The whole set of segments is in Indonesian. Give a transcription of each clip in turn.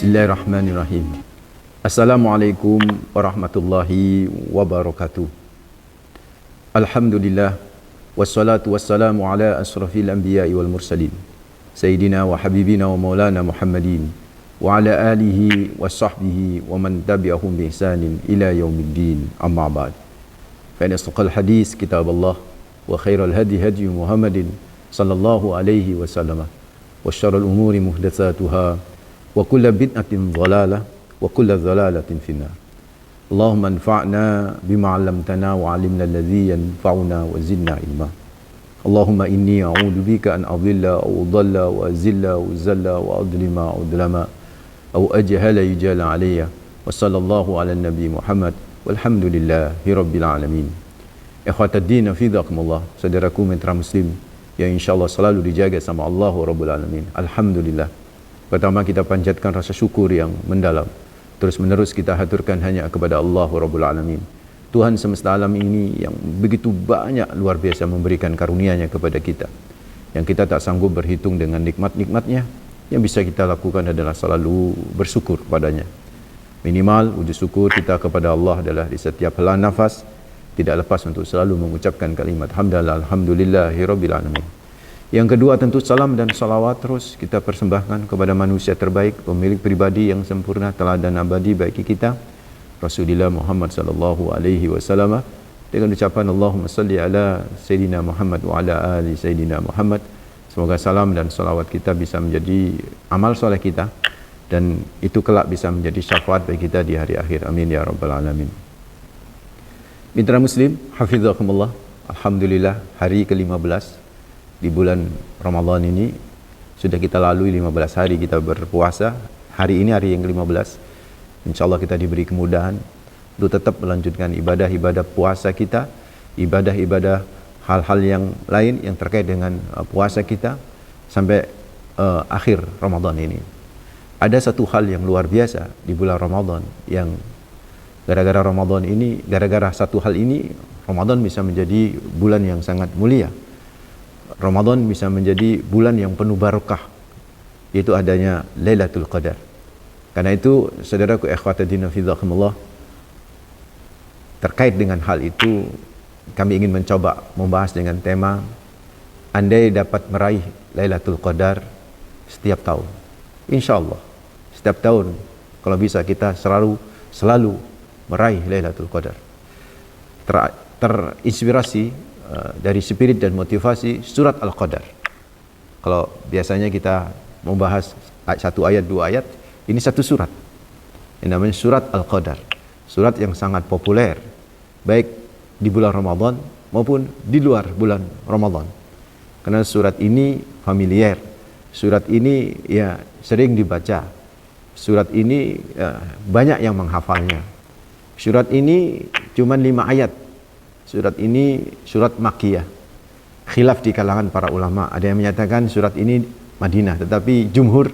Bismillahirrahmanirrahim. Assalamualaikum warahmatullahi wabarakatuh. Alhamdulillah, wassalatu wassalamu ala asrafil anbiya'i wal mursalin, Sayyidina wa habibina wa maulana Muhammadin, wa ala alihi wa sahbihi wa man tabi'ahum bi ihsanin ila yaumiddin, amma ba'd. Fa inna asdaqal hadis kitab Allah, wa khairal hadi hadi Muhammadin sallallahu alaihi wasallam, wa syarrul umuri muhdatsatuha, wa kullu bid'atin dhalalah, wa kullu dhalalatin finnar. Allahumma anfa'na bima 'allamtana wa 'allimna alladhi yanfa'una wa zidna ilma. Allahumma inni a'udzu bika an adilla aw udalla wa azilla wa zalla wa adlima aw udlama aw ajhala yujala alayya. Wa sallallahu ala nabi Muhammad walhamdulillahi rabbil alamin. Ikhwatad din fidakumullah, saudaraku mitra muslim yang insyaallah selalu dijaga sama Allah rabbul alamin. Alhamdulillah. Pertama, kita panjatkan rasa syukur yang mendalam. Terus menerus kita haturkan hanya kepada Allah Rabbul Alamin, Tuhan semesta alam ini yang begitu banyak luar biasa memberikan karunia-Nya kepada kita, yang kita tak sanggup berhitung dengan nikmat-nikmatnya. Yang bisa kita lakukan adalah selalu bersyukur padanya. Minimal wujud syukur kita kepada Allah adalah di setiap helaan nafas, tidak lepas untuk selalu mengucapkan kalimat hamdalah alhamdulillahi rabbil alamin. Yang kedua, tentu salam dan salawat terus kita persembahkan kepada manusia terbaik, pemilik pribadi yang sempurna, teladan abadi bagi kita, Rasulullah Muhammad sallallahu alaihi wasallam, dengan ucapan Allahumma salli ala Sayyidina Muhammad wa ala ali Sayyidina Muhammad. Semoga salam dan salawat kita bisa menjadi amal soleh kita, dan itu kelak bisa menjadi syafaat bagi kita di hari akhir. Amin ya rabbal alamin. Mitra muslim, hafizakumullah. Alhamdulillah, hari ke-15 di bulan Ramadan ini sudah kita lalui 15 hari kita berpuasa. Hari ini hari yang ke-15. InsyaAllah kita diberi kemudahan untuk tetap melanjutkan ibadah-ibadah puasa kita, ibadah-ibadah hal-hal yang lain yang terkait dengan puasa kita sampai akhir Ramadan ini. Ada satu hal yang luar biasa di bulan Ramadan, yang gara-gara Ramadan ini, gara-gara satu hal ini, Ramadan bisa menjadi bulan yang sangat mulia. Ramadan bisa menjadi bulan yang penuh barakah, yaitu adanya Lailatul Qadar. Karena itu, saudaraku ikhwatadina fizakumullah, terkait dengan hal itu kami ingin mencoba membahas dengan tema andai dapat meraih Lailatul Qadar setiap tahun. InsyaAllah setiap tahun kalau bisa kita selalu meraih Lailatul Qadar. Terinspirasi dari spirit dan motivasi surat Al-Qadar. Kalau biasanya kita membahas satu ayat, dua ayat, ini satu surat. Ini namanya surat Al-Qadar. Surat yang sangat populer, baik di bulan Ramadan maupun di luar bulan Ramadan. Karena surat ini familiar. Surat ini ya sering dibaca. Surat ini banyak yang menghafalnya. Surat ini cuma 5 ayat. Surat ini surat Makkiyah. Khilaf di kalangan para ulama. Ada yang menyatakan surat ini Madinah, tetapi jumhur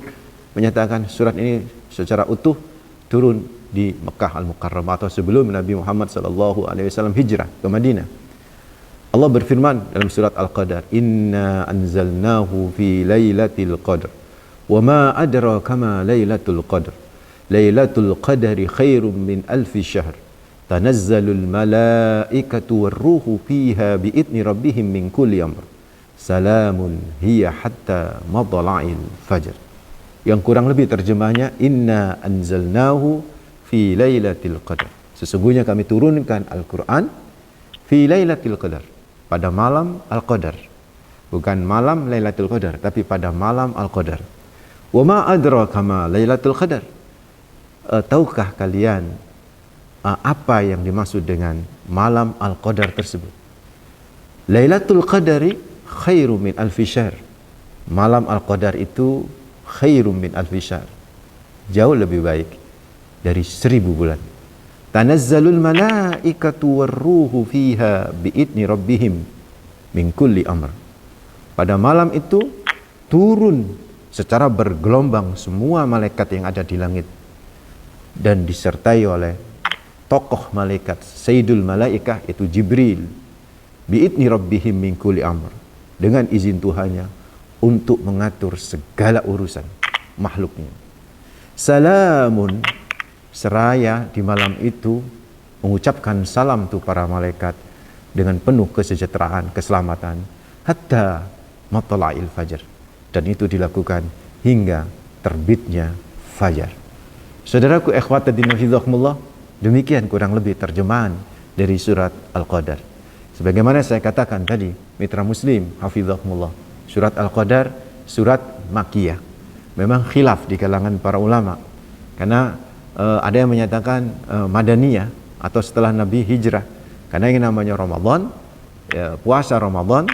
menyatakan surat ini secara utuh turun di Mekah Al-Mukarramah atau sebelum Nabi Muhammad SAW hijrah ke Madinah. Allah berfirman dalam surat Al-Qadar, "Inna anzalnahu fi lailatul qadr. Wa ma adraka ma lailatul qadr. Lailatul qadri khairum min alfi syahr. Tanazzalul malaikatu warruhu fiha biidni rabbihim min kulli amr. Salamun hiya hatta madla'il fajr." Yang kurang lebih terjemahnya, inna anzalnahu fi lailatul qadar. Sesungguhnya kami turunkan Al-Quran fi lailatul qadar, pada malam Al-Qadar. Bukan malam Lailatul Qadar, tapi pada malam Al-Qadar. Wa ma adraka ma lailatul qadar. Tahukah kalian apa yang dimaksud dengan malam Al-Qadar tersebut? Lailatul Qadari khairum min alfi syahr. Malam Al-Qadar itu khairum min alfi syahr, jauh lebih baik dari 1000 bulan. Tanazzalul malaikatu warruhu fiha biidni rabbihim min kulli amr. Pada malam itu turun secara bergelombang semua malaikat yang ada di langit, dan disertai oleh tokoh malaikat Sayyidul Malaikah, yaitu Jibril, biidni rabbihim min kulli amr, dengan izin Tuhannya untuk mengatur segala urusan makhluknya. Salamun, seraya di malam itu mengucapkan salam tuh para malaikat dengan penuh kesejahteraan, keselamatan, hatta matla'il fajar. Dan itu dilakukan hingga terbitnya fajar. Saudaraku ikhwatuddin hafizahumullah, demikian kurang lebih terjemahan dari surat Al-Qadar. Sebagaimana saya katakan tadi, mitra muslim hafizahumullah, surat Al-Qadar surat Makkiyah. Memang khilaf di kalangan para ulama, karena ada yang menyatakan Madaniyah atau setelah Nabi hijrah, karena yang namanya Ramadan, puasa Ramadan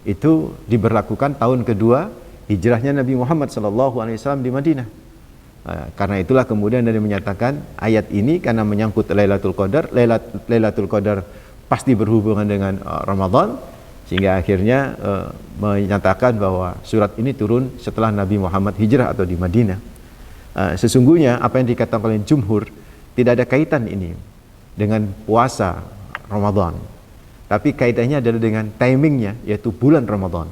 itu diberlakukan tahun kedua hijrahnya Nabi Muhammad SAW di Madinah. Karena itulah kemudian dari menyatakan ayat ini karena menyangkut Lailatul Qadar, Lailatul Qadar pasti berhubungan dengan Ramadan, sehingga akhirnya menyatakan bahwa surat ini turun setelah Nabi Muhammad hijrah atau di Madinah. Sesungguhnya apa yang dikatakan oleh jumhur, tidak ada kaitan ini dengan puasa Ramadan, tapi kaitannya adalah dengan timingnya, yaitu bulan Ramadan.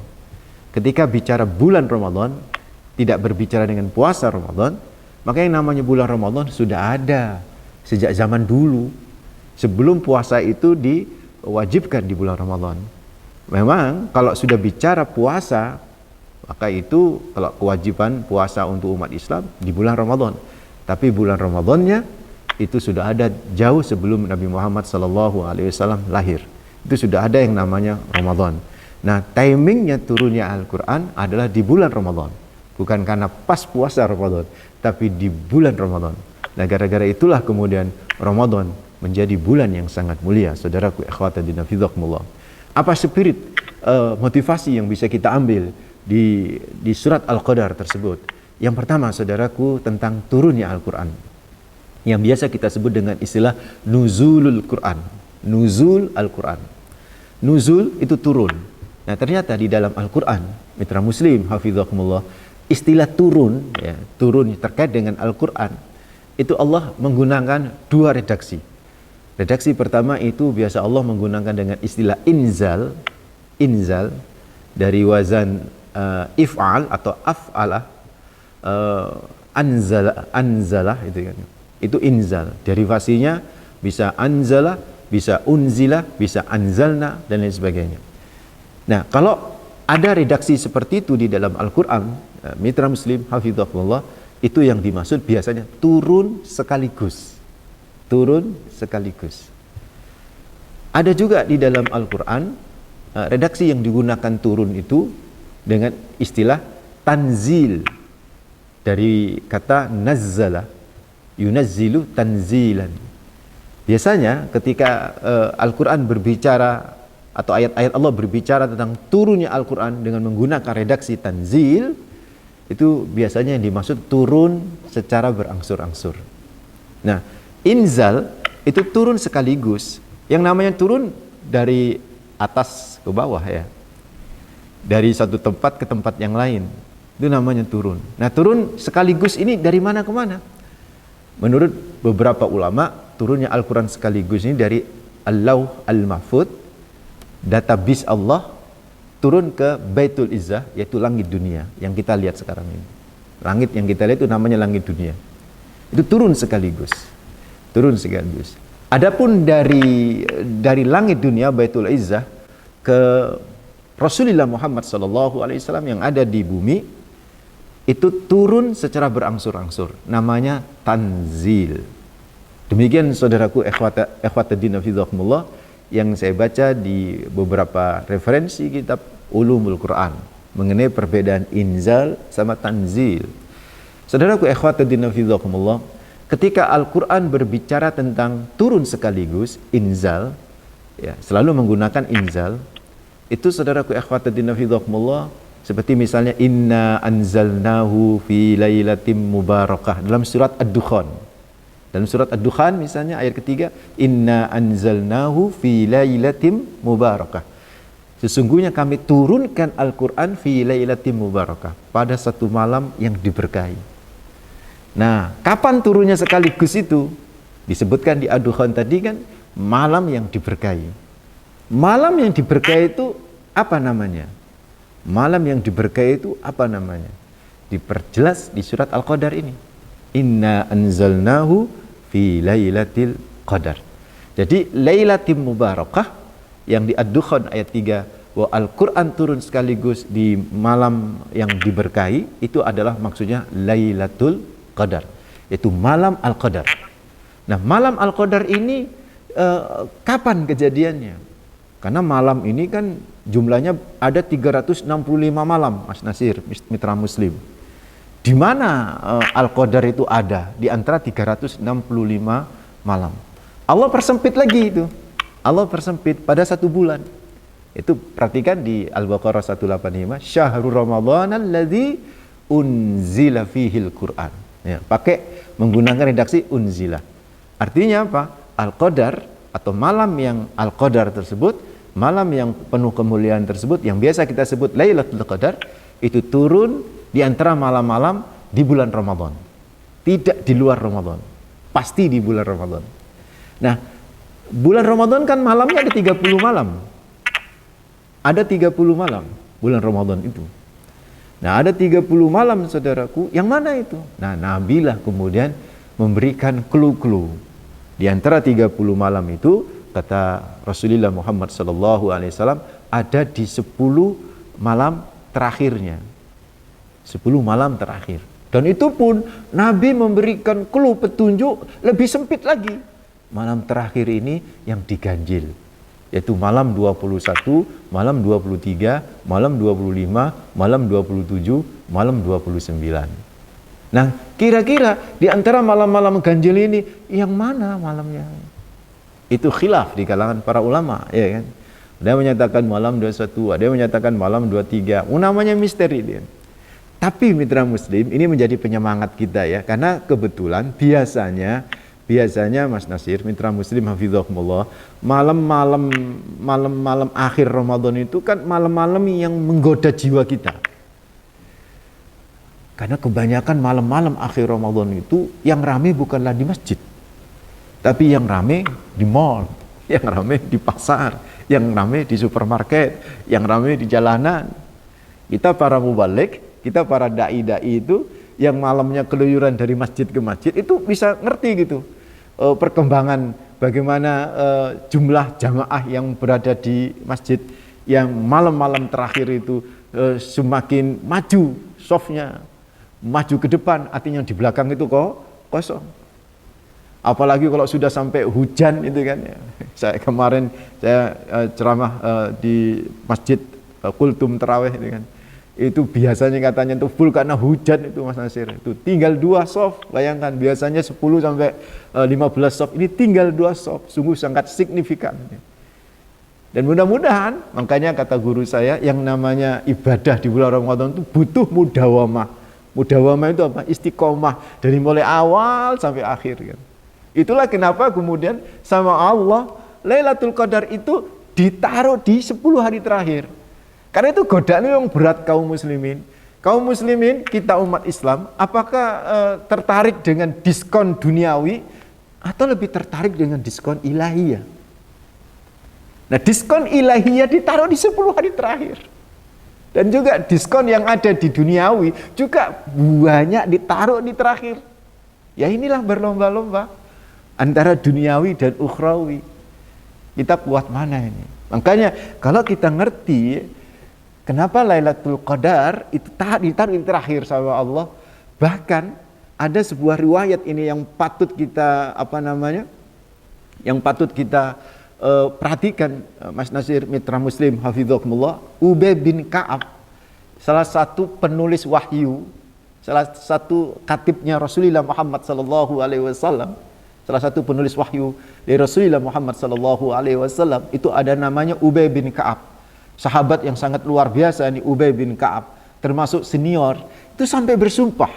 Ketika bicara bulan Ramadan, tidak berbicara dengan puasa Ramadan, maka yang namanya bulan Ramadan sudah ada sejak zaman dulu, sebelum puasa itu diwajibkan di bulan Ramadan. Memang kalau sudah bicara puasa, maka itu kalau kewajiban puasa untuk umat Islam di bulan Ramadan. Tapi bulan Ramadannya itu sudah ada jauh sebelum Nabi Muhammad SAW lahir. Itu sudah ada yang namanya Ramadan. Nah, timingnya turunnya Al-Quran adalah di bulan Ramadan. Bukan karena pas puasa Ramadan, tapi di bulan Ramadan. Nah, gara-gara itulah kemudian Ramadan menjadi bulan yang sangat mulia. Saudaraku ikhwatuddin hafizahumullah, apa spirit motivasi yang bisa kita ambil di surat Al-Qadar tersebut? Yang pertama, saudaraku, tentang turunnya Al-Quran, yang biasa kita sebut dengan istilah nuzulul Quran. Nuzul Al-Quran, nuzul itu turun. Nah, ternyata di dalam Al-Quran, mitra muslim hafizahumullah, istilah turun, ya, turun terkait dengan Al-Quran, itu Allah menggunakan dua redaksi. Redaksi pertama itu biasa Allah menggunakan dengan istilah inzal, inzal dari wazan if'al atau af'alah, anzalah itu kan. Itu inzal. Derivasinya bisa anzalah, bisa unzilah, bisa anzalna dan lain sebagainya. Nah, kalau ada redaksi seperti itu di dalam Al-Qur'an, mitra muslim hafizahullah, itu yang dimaksud biasanya turun sekaligus. Turun sekaligus. Ada juga di dalam Al-Quran redaksi yang digunakan turun itu dengan istilah tanzil, dari kata nazzala, yunazzilu tanzilan. Biasanya ketika Al-Quran berbicara atau ayat-ayat Allah berbicara tentang turunnya Al-Quran dengan menggunakan redaksi tanzil, itu biasanya yang dimaksud turun secara berangsur-angsur. Nah, inzal itu turun sekaligus. Yang namanya turun dari atas ke bawah, ya, dari satu tempat ke tempat yang lain, itu namanya turun. Nah, turun sekaligus ini dari mana ke mana? Menurut beberapa ulama, turunnya Al-Quran sekaligus ini dari Al-Lauh Al-Mahfud, database Allah, turun ke Baitul Izzah, yaitu langit dunia yang kita lihat sekarang ini. Langit yang kita lihat itu namanya langit dunia. Itu turun sekaligus. Turun sekaligus. Adapun dari langit dunia Baitul Izzah ke Rasulullah Muhammad SAW yang ada di bumi, itu turun secara berangsur-angsur, namanya tanzil. Demikian saudaraku ikhwatuddin hafizahumullah yang saya baca di beberapa referensi kitab Ulumul Quran mengenai perbedaan inzal sama tanzil. Saudaraku ikhwatuddin hafizahumullah, ketika Al-Quran berbicara tentang turun sekaligus, inzal, ya, selalu menggunakan inzal, itu saudaraku ikhwatuddin hafizahumullah, seperti misalnya inna anzalnahu fi lailatim mubarakah dalam surat Ad-Dukhan. Dalam surat Ad-Dukhan misalnya ayat ketiga, inna anzalnahu fi lailatim mubarakah. Sesungguhnya kami turunkan Al-Quran fi lailatim mubarakah, pada satu malam yang diberkahi. Nah, kapan turunnya sekaligus itu? Disebutkan di Ad-Dukhan tadi kan, malam yang diberkahi. Malam yang diberkahi itu apa namanya? Malam yang diberkahi itu apa namanya? Diperjelas di surat Al-Qadar ini. Inna anzalnahu fi lailatul qadar. Jadi lailatul mubarakah yang di Ad-Dukhan ayat 3 bahwa Al-Quran turun sekaligus di malam yang diberkahi, itu adalah maksudnya lailatul qadar, yaitu malam Al-Qadar. Nah, malam Al-Qadar ini kapan kejadiannya? Karena malam ini kan jumlahnya ada 365 malam, Mas Nasir, mitra Muslim. Di mana Al-Qadar itu ada? Di antara 365 malam. Allah persempit lagi itu. Allah persempit pada 1 bulan. Itu perhatikan di Al-Baqarah 185, Syahrul Ramadhan alladzi unzila fihil Qur'an. Ya, pakai menggunakan redaksi unzila. Artinya apa? Al-Qadar atau malam yang Al-Qadar tersebut, malam yang penuh kemuliaan tersebut, yang biasa kita sebut Lailatul Qadar, itu turun di antara malam-malam di bulan Ramadan. Tidak di luar Ramadan. Pasti di bulan Ramadan. Nah, bulan Ramadan kan malamnya ada 30 malam. Ada 30 malam bulan Ramadan itu. Nah, ada 30 malam saudaraku, yang mana itu? Nah, Nabilah kemudian memberikan clue-clue. Di antara 30 malam itu, kata Rasulullah Muhammad SAW, ada di 10 malam terakhirnya. 10 malam terakhir. Dan itu pun Nabi memberikan clue, petunjuk lebih sempit lagi. Malam terakhir ini yang diganjil, yaitu malam 21, malam 23, malam 25, malam 27, malam 29. Nah, kira-kira di antara malam-malam ganjil ini yang mana malamnya? Itu khilaf di kalangan para ulama, ya kan? Ada yang menyatakan malam 21, ada yang menyatakan malam 23. Namanya misteri dia. Tapi mitra Muslim, ini menjadi penyemangat kita ya, karena kebetulan biasanya Mas Nasir, mitra Muslim hafizahumullah, malam-malam akhir Ramadan itu kan malam-malam yang menggoda jiwa kita. Karena kebanyakan malam-malam akhir Ramadan itu yang rame bukanlah di masjid, tapi yang rame di mall, yang rame di pasar, yang rame di supermarket, yang rame di jalanan. Kita para mubalik, kita para dai-dai itu yang malamnya keluyuran dari masjid ke masjid itu bisa ngerti gitu perkembangan bagaimana jumlah jamaah yang berada di masjid yang malam-malam terakhir itu semakin maju softnya, maju ke depan, artinya di belakang itu kosong. Apalagi kalau sudah sampai hujan itu kan ya. Kemarin saya ceramah di masjid Kultum Terawih itu kan. Itu biasanya katanya itu full karena hujan itu Mas Nasir. Itu tinggal 2 soft, bayangkan biasanya 10 sampai 15 soft, ini tinggal 2 soft, sungguh sangat signifikan. Dan mudah-mudahan, makanya kata guru saya, yang namanya ibadah di bulan Ramadan itu butuh mudawamah. Mudawamah itu apa? Istiqomah dari mulai awal sampai akhir kan. Itulah kenapa kemudian sama Allah Lailatul Qadar itu ditaruh di 10 hari terakhir. Karena itu godaan yang berat kaum muslimin. Kaum muslimin, kita umat Islam, apakah tertarik dengan diskon duniawi atau lebih tertarik dengan diskon ilahiyah? Nah, diskon ilahiyah ditaruh di 10 hari terakhir. Dan juga diskon yang ada di duniawi juga banyak ditaruh di terakhir. Ya inilah berlomba-lomba antara duniawi dan ukhrawi. Kita kuat mana ini? Makanya kalau kita ngerti kenapa Lailatul Qadar itu ditaruh di terakhir sama Allah. Bahkan ada sebuah riwayat ini yang patut kita yang patut kita perhatikan, Mas Nasir, mitra Muslim hafizahumullah. Ubay bin Ka'ab, salah satu penulis wahyu, salah satu katibnya Rasulullah Muhammad sallallahu alaihi wasallam, salah satu penulis wahyu dari Rasulullah Muhammad sallallahu alaihi wasallam, itu ada namanya Ubay bin Ka'ab. Sahabat yang sangat luar biasa nih Ubay bin Ka'ab, termasuk senior, itu sampai bersumpah.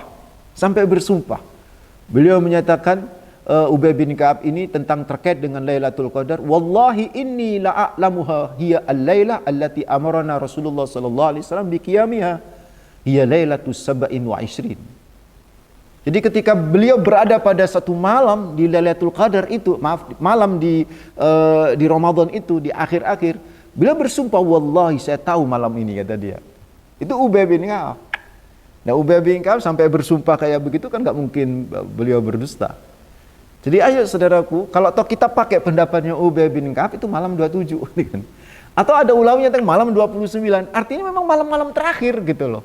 Beliau menyatakan Ubay bin Ka'ab ini tentang terkait dengan Lailatul Qadar, wallahi inni la'alamuha hiya al-lailah allati amarana Rasulullah sallallahu alaihi wasallam bi qiyamiha hiya lailatus sab'in wa ishrin. Jadi ketika beliau berada pada satu malam di Lailatul Qadar itu, malam di Ramadan itu di akhir-akhir, beliau bersumpah, wallahi saya tahu malam ini, kata dia. Itu Ubay bin Ka'ab. Nah, Ubay bin Ka'ab sampai bersumpah kayak begitu kan nggak mungkin beliau berdusta. Jadi ayo saudaraku, kalau toh kita pakai pendapatnya Ubay bin Ka'ab itu malam 27 kan. Atau ada ulama yang malam 29, artinya memang malam-malam terakhir gitu loh.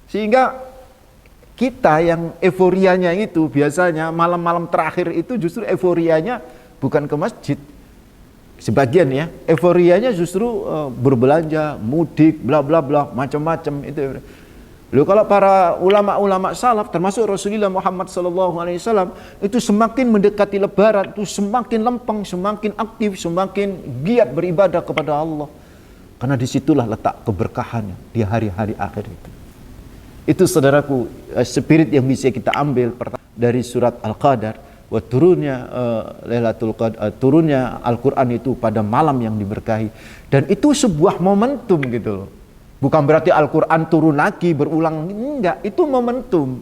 Sehingga kita yang euforianya itu biasanya malam-malam terakhir itu justru euforianya bukan ke masjid. Sebagian ya, euforianya justru berbelanja, mudik, bla bla bla, macam-macam itu. Lalu kalau para ulama-ulama salaf termasuk Rasulullah Muhammad SAW itu semakin mendekati lebaran itu semakin lempeng, semakin aktif, semakin giat beribadah kepada Allah. Karena disitulah letak keberkahannya di hari-hari akhir itu. Itu saudaraku spirit yang bisa kita ambil dari surat Al-Qadar, turunnya Lailatul Qadar, turunnya Al-Quran itu pada malam yang diberkahi, dan itu sebuah momentum gitu loh. Bukan berarti Al-Quran turun lagi berulang, enggak, itu momentum.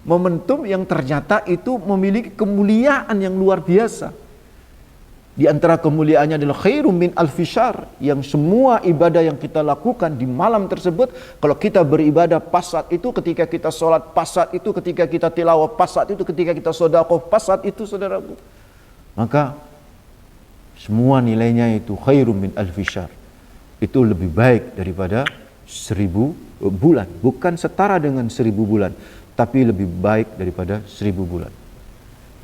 Momentum yang ternyata itu memiliki kemuliaan yang luar biasa. Di antara kemuliaannya adalah khairum min alfi syahr, yang semua ibadah yang kita lakukan di malam tersebut, kalau kita beribadah pas saat itu, ketika kita sholat pas saat itu, ketika kita tilawah pas saat itu, ketika kita sedekah pas saat itu, saudaraku, maka semua nilainya itu khairum min alfi syahr. Itu lebih baik daripada 1000 bulan. Bukan setara dengan 1000 bulan, tapi lebih baik daripada 1000 bulan.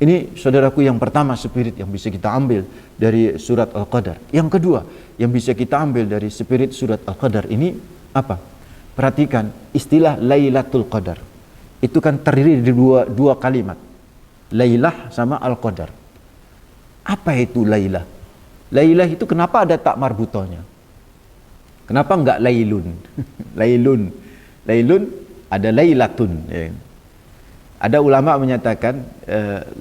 Ini saudaraku yang pertama spirit yang bisa kita ambil dari surat Al-Qadar. Yang kedua yang bisa kita ambil dari spirit surat Al-Qadar ini apa? Perhatikan istilah Lailatul Qadar. Itu kan terdiri dari dua kalimat. Lailah sama Al-Qadar. Apa itu Lailah? Lailah itu kenapa ada tak marbutonya? Kenapa enggak lailun? Lailun ada lailatun. Ya. Ada ulama menyatakan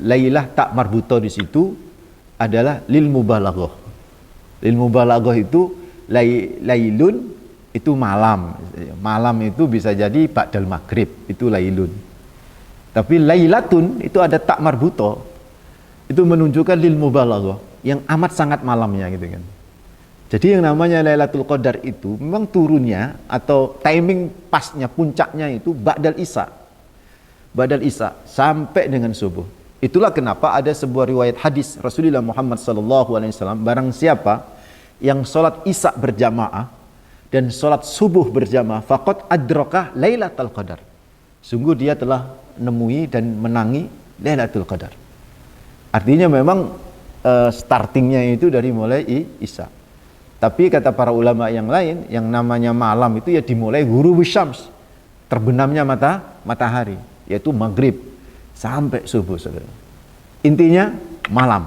lailah tak marbuto di situ adalah lil mubalaghah. Lil mubalaghah itu lailun itu malam. Malam itu bisa jadi ba'dal maghrib, itu lailun. Tapi lailatun itu ada tak marbuto. Itu menunjukkan lil mubalaghah, yang amat sangat malamnya gitu kan. Jadi yang namanya Lailatul Qadar itu memang turunnya atau timing pasnya, puncaknya itu ba'dal isya. Ba'dal isya sampai dengan subuh. Itulah kenapa ada sebuah riwayat hadis Rasulullah Muhammad SAW, barang siapa yang sholat isya berjamaah dan sholat subuh berjamaah, faqad adraka Lailatul Qadar. Sungguh dia telah menemui dan menangi Lailatul Qadar. Artinya memang startingnya itu dari mulai isya. Tapi kata para ulama yang lain, yang namanya malam itu ya dimulai ghurubus syams, terbenamnya matahari, yaitu maghrib sampai subuh, saudara. Intinya malam.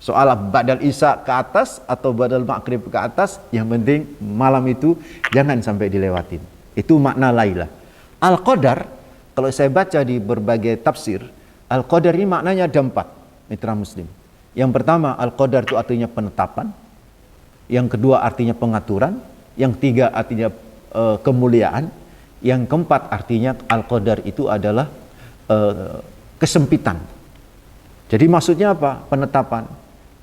Soal ba'dal isya ke atas atau ba'dal maghrib ke atas, yang penting malam itu jangan sampai dilewatin. Itu makna Lailah. Al-Qadar, kalau saya baca di berbagai tafsir, Al-Qadar ini maknanya ada 4, mitra muslim. Yang pertama, Al-Qadar itu artinya penetapan. Yang kedua artinya pengaturan, yang ketiga artinya kemuliaan, yang keempat artinya Al-Qadar itu adalah kesempitan. Jadi maksudnya apa? Penetapan.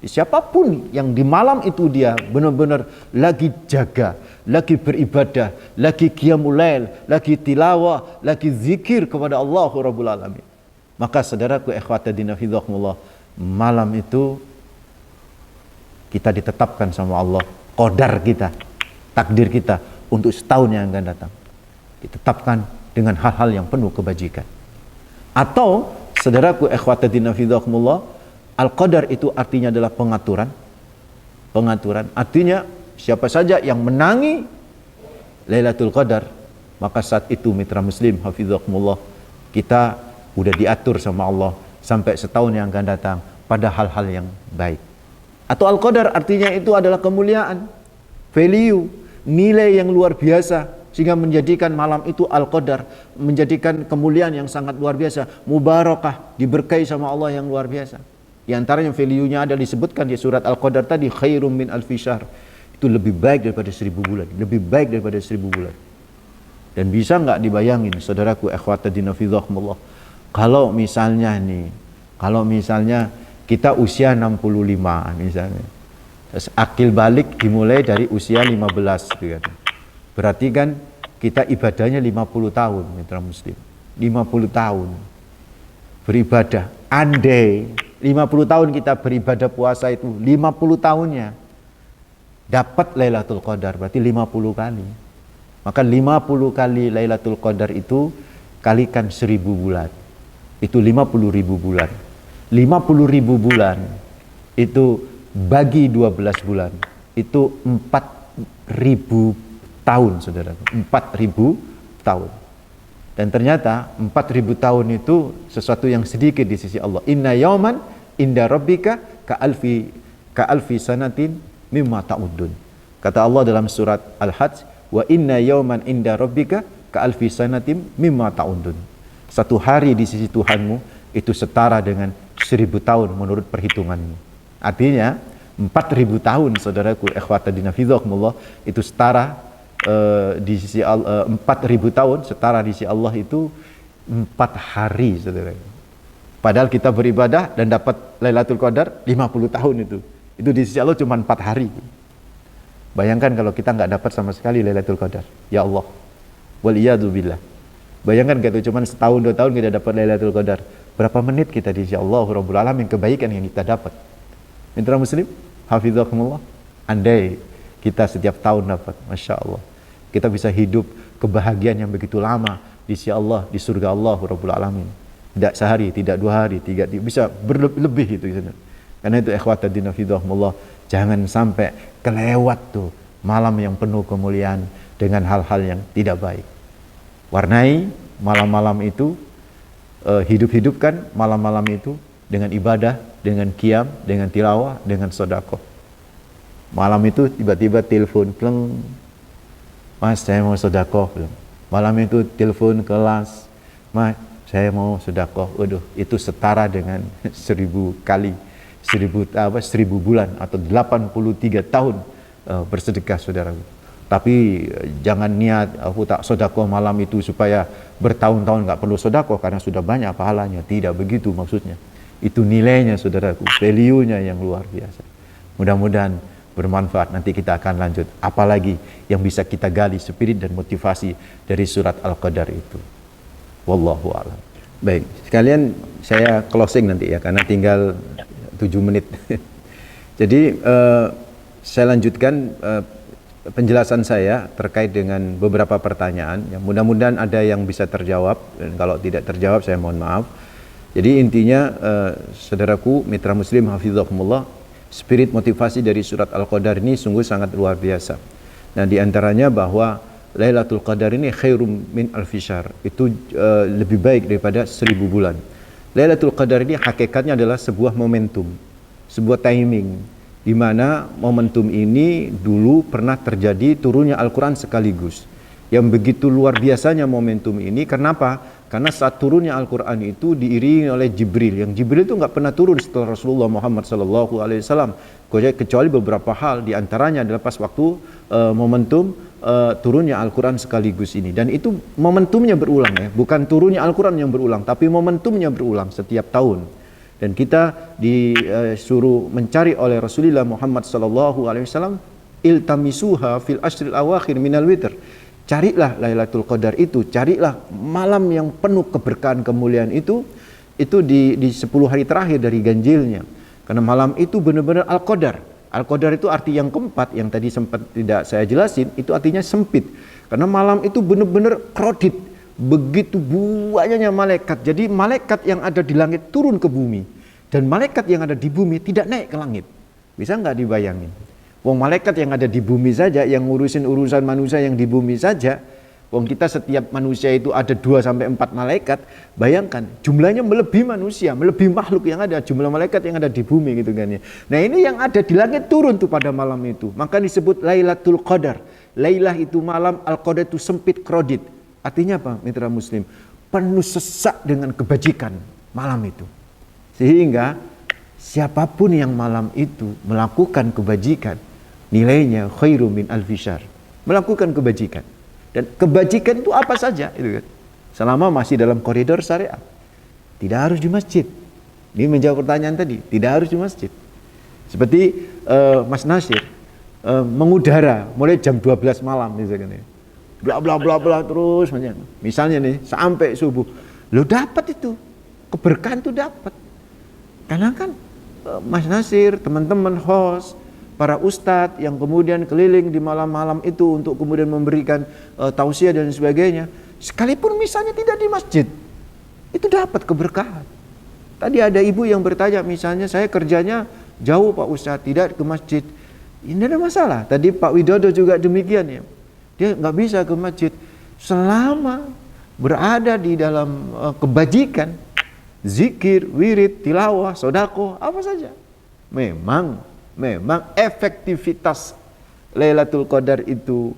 Siapapun yang di malam itu dia benar-benar lagi jaga, lagi beribadah, lagi qiyamul lail, lagi tilawah, lagi zikir kepada Allah Rabbul Alamin. Maka saudaraku ikhwatadina fidhakumullah, malam itu kita ditetapkan sama Allah, qadar kita, takdir kita untuk setahun yang akan datang. Ditetapkan dengan hal-hal yang penuh kebajikan. Atau saudaraku ikhwatadina fidhakumullah, Al-Qadar itu artinya adalah pengaturan. Pengaturan artinya siapa saja yang menangi Lailatul Qadar, maka saat itu mitra muslim hafizakumullah, kita udah diatur sama Allah sampai setahun yang akan datang pada hal-hal yang baik. Atau Al-Qadar artinya itu adalah kemuliaan, value, nilai yang luar biasa, sehingga menjadikan malam itu Al-Qadar, menjadikan kemuliaan yang sangat luar biasa, mubarakah, diberkahi sama Allah yang luar biasa. Di antaranya value-nya ada disebutkan di surat Al-Qadar tadi, khairum min alfi syahr. Itu lebih baik daripada 1000 bulan, lebih baik daripada 1000 bulan. Dan bisa nggak dibayangin, saudaraku ikhwatadina fidhakumullah, kalau misalnya kita usia 65 misalnya, terus akil balik dimulai dari usia 15 gitu kan. Berarti kan Kita ibadahnya 50 tahun, mitra muslim. 50 tahun beribadah. Andai 50 tahun kita beribadah puasa itu, 50 tahunnya dapat Lailatul Qadar, berarti 50 kali. Maka 50 kali Lailatul Qadar itu kalikan 1000 bulan. Itu 50.000 bulan. 50.000 bulan itu bagi 12 bulan. Itu 4.000 tahun, saudara. 4.000 tahun. Dan ternyata 4.000 tahun itu sesuatu yang sedikit di sisi Allah. Inna yauman inda rabbika ka alfi sanatin mimma ta'udun. Kata Allah dalam surat Al-Hajj, wa inna yauman inda rabbika ka alfi sanatin mimma ta'udun. Satu hari di sisi Tuhanmu itu setara dengan 1000 tahun menurut perhitunganmu. Artinya 4.000 tahun, saudaraku, ikhwatadina fidzakumullah, itu setara di sisi 4.000 tahun setara di sisi Allah itu 4 hari, saudara. Padahal kita beribadah dan dapat Lailatul Qadar 50 tahun itu di sisi Allah cuma 4 hari. Bayangkan kalau kita nggak dapat sama sekali Lailatul Qadar, ya Allah, waliyadzubillah. Bayangkan kalau cuma setahun 2 tahun kita dapat Lailatul Qadar, berapa menit kita di sisi Allah Rabbul Alamin kebaikan yang kita dapat. Mitra muslim, hafizakumullah, andai kita setiap tahun dapat, Masya Allah, kita bisa hidup kebahagiaan yang begitu lama di sisi Allah, di surga Allah Rabbul Alamin. Tidak sehari, tidak 2 hari, bisa berlebih itu. Karena itu ikhwatadina fidahumullah, jangan sampai kelewat tuh malam yang penuh kemuliaan dengan hal-hal yang tidak baik. Warnai malam-malam itu, hidup-hidupkan malam-malam itu dengan ibadah, dengan qiyam, dengan tilawah, dengan sedekah. Malam itu tiba-tiba telepon, pleng, Mas saya mau sedekah. Malam itu telepon kelas, Mas saya mau sedekah. Waduh, itu setara dengan 1000 kali, 1000 bulan atau 83 tahun bersedekah, saudara. Tapi jangan niat aku tak sedekah malam itu supaya bertahun-tahun nggak perlu sedekah karena sudah banyak pahalanya. Tidak begitu maksudnya. Itu nilainya, saudaraku, value-nya yang luar biasa. Mudah-mudahan bermanfaat. Nanti kita akan lanjut apalagi yang bisa kita gali spirit dan motivasi dari surat Al-Qadar itu. Wallahu a'lam. Baik, sekalian saya closing nanti ya, karena tinggal 7 menit. Jadi saya lanjutkan penjelasan saya terkait dengan beberapa pertanyaan yang mudah-mudahan ada yang bisa terjawab, dan kalau tidak terjawab saya mohon maaf. Jadi intinya saudaraku mitra muslim hafizakumullah, spirit motivasi dari surat Al-Qadar ini sungguh sangat luar biasa. Nah, di antaranya bahwa Lailatul Qadar ini khairum min alfi syahr, itu lebih baik daripada 1000 bulan. Lailatul Qadar ini hakikatnya adalah sebuah momentum, sebuah timing, di mana momentum ini dulu pernah terjadi turunnya Al-Quran sekaligus. Yang begitu luar biasanya momentum ini, kenapa? Karena saat turunnya Al-Quran itu diiringi oleh Jibril, yang Jibril itu nggak pernah turun setelah Rasulullah Muhammad SAW, kecuali beberapa hal, diantaranya adalah pas waktu momentum turunnya Al-Quran sekaligus ini. Dan itu momentumnya berulang ya, bukan turunnya Al-Quran yang berulang, tapi momentumnya berulang setiap tahun. Dan kita disuruh mencari oleh Rasulullah Muhammad SAW, iltamisuha fil ashril awakhir minal witr. Carilah Lailatul Qadar itu, carilah malam yang penuh keberkahan kemuliaan itu di 10 hari terakhir dari ganjilnya. Karena malam itu benar-benar Al-Qadar. Al-Qadar itu arti yang keempat, yang tadi sempat tidak saya jelasin, itu artinya sempit. Karena malam itu benar-benar krodit, begitu banyaknya malaikat. Jadi malaikat yang ada di langit turun ke bumi, dan malaikat yang ada di bumi tidak naik ke langit. Bisa nggak dibayangin? Wong malaikat yang ada di bumi saja, yang ngurusin urusan manusia yang di bumi saja, wong kita setiap manusia itu ada 2-4 malaikat, bayangkan jumlahnya melebihi manusia, melebihi makhluk yang ada, jumlah malaikat yang ada di bumi gitu kan ya. Nah ini yang ada di langit turun tuh pada malam itu, maka disebut Lailatul Qadar. Lailah itu malam, Al-Qadar itu sempit, krodit. Artinya apa mitra muslim? Penuh sesak dengan kebajikan malam itu. Sehingga siapapun yang malam itu melakukan kebajikan, nilainya khairum min alfi syahr. Melakukan kebajikan. Dan kebajikan itu apa saja itu kan. Selama masih dalam koridor syariat. Tidak harus di masjid. Ini menjawab pertanyaan tadi, tidak harus di masjid. Seperti Mas Nasir mengudara mulai jam 12 malam misalkan ya. bla bla bla bla terus misalnya nih sampai subuh, lo dapat itu keberkahan tuh dapat. Karena kan Mas Nasir, teman-teman host, para ustadz yang kemudian keliling di malam-malam itu untuk kemudian memberikan tausiah dan sebagainya, sekalipun misalnya tidak di masjid, itu dapat keberkahan. Tadi ada ibu yang bertanya, misalnya saya kerjanya jauh Pak Ustadz, tidak ke masjid. Ini ada masalah. Tadi Pak Widodo juga demikian ya. Dia nggak bisa ke masjid selama berada di dalam kebajikan, zikir, wirid, tilawah, sodako, apa saja. Memang efektivitas Lailatul Qadar itu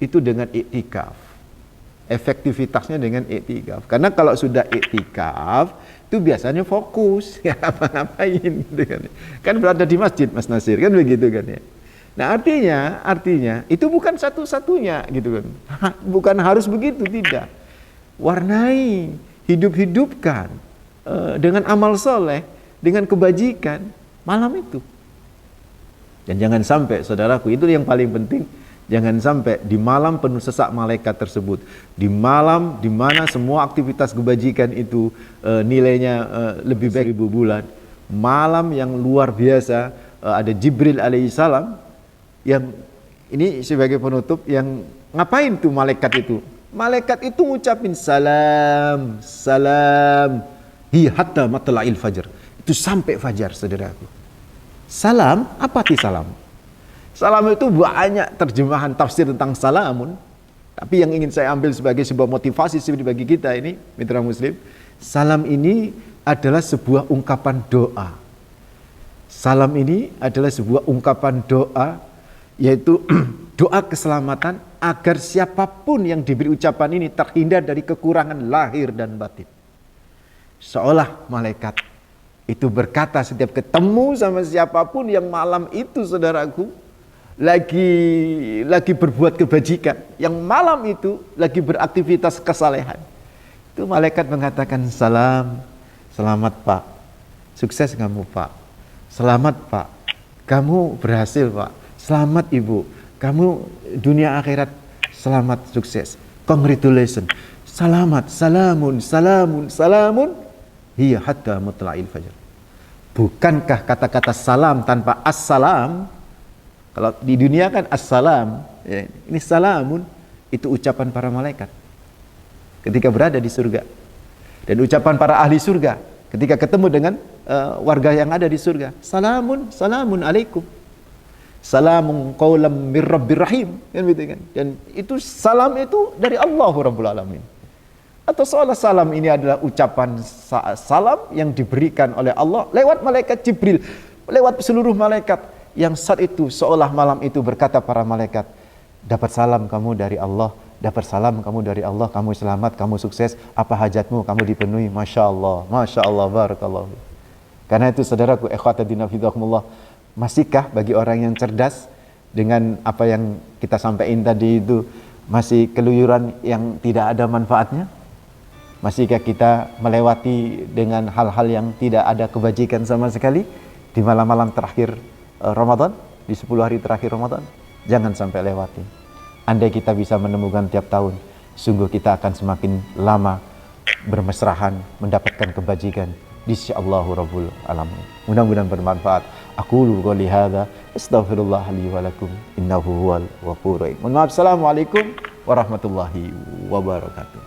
dengan iktikaf. Efektivitasnya dengan iktikaf. Karena kalau sudah iktikaf itu biasanya fokus ya apa-ngapain gitu kan. Kan berada di masjid Mas Nasir kan begitu kan ya. Nah artinya itu bukan satu-satunya gitu kan. Bukan harus begitu, tidak. Warnai, hidupkan dengan amal soleh, dengan kebajikan malam itu. Dan jangan sampai saudaraku, itu yang paling penting, jangan sampai di malam penuh sesak malaikat tersebut, di malam di mana semua aktivitas kebajikan itu nilainya lebih baik 1000 bulan, malam yang luar biasa, ada Jibril alaihissalam yang ini sebagai penutup, yang ngapain tuh malaikat itu? Malaikat itu ngucapin salam hi hatta matla'il fajar. Itu sampai fajar saudaraku. Salam, apa arti salam? Salam itu banyak terjemahan tafsir tentang salamun. Tapi yang ingin saya ambil sebagai sebuah motivasi bagi kita ini, mitra muslim, salam ini adalah sebuah ungkapan doa. Salam ini adalah sebuah ungkapan doa, yaitu doa keselamatan agar siapapun yang diberi ucapan ini terhindar dari kekurangan lahir dan batin. Seolah malaikat itu berkata setiap ketemu sama siapapun yang malam itu saudaraku lagi berbuat kebajikan, yang malam itu lagi beraktivitas kesalehan, itu malaikat mengatakan selamat Pak, sukses kamu Pak, selamat Pak, kamu berhasil Pak, selamat Ibu, kamu dunia akhirat selamat sukses, congratulations, selamat, salamun hiya hatta matla'il fajar. Bukankah kata-kata salam tanpa assalam, kalau di dunia kan assalam, ya, ini salamun, itu ucapan para malaikat ketika berada di surga, dan ucapan para ahli surga ketika ketemu dengan warga yang ada di surga, salamun alaikum, salamun qaulam mir rabbir rahim, kan gitu kan. Dan itu salam itu dari Allah Rabbul Alamin. Atau seolah salam ini adalah ucapan salam yang diberikan oleh Allah lewat malaikat Jibril, lewat seluruh malaikat, yang saat itu seolah malam itu berkata para malaikat, dapat salam kamu dari Allah, dapat salam kamu dari Allah, kamu selamat, kamu sukses, apa hajatmu kamu dipenuhi, Masya Allah, barakallahu. Karena itu saudaraku, ikhwatadina fidhakumullah, masihkah bagi orang yang cerdas dengan apa yang kita sampaikan tadi itu masih keluyuran yang tidak ada manfaatnya? Masihkah kita melewati dengan hal-hal yang tidak ada kebajikan sama sekali di malam-malam terakhir Ramadan, di 10 hari terakhir Ramadan? Jangan sampai lewati. Andai kita bisa menemukan tiap tahun, sungguh kita akan semakin lama bermesrahan mendapatkan kebajikan di sisi Allah Rabbul Alamin. Mudah-mudahan bermanfaat. Aqulu qouli hadza astaghfirullah li wa lakum innahu huwal ghafurur rahim. Mohon maaf. Assalamualaikum warahmatullahi wabarakatuh.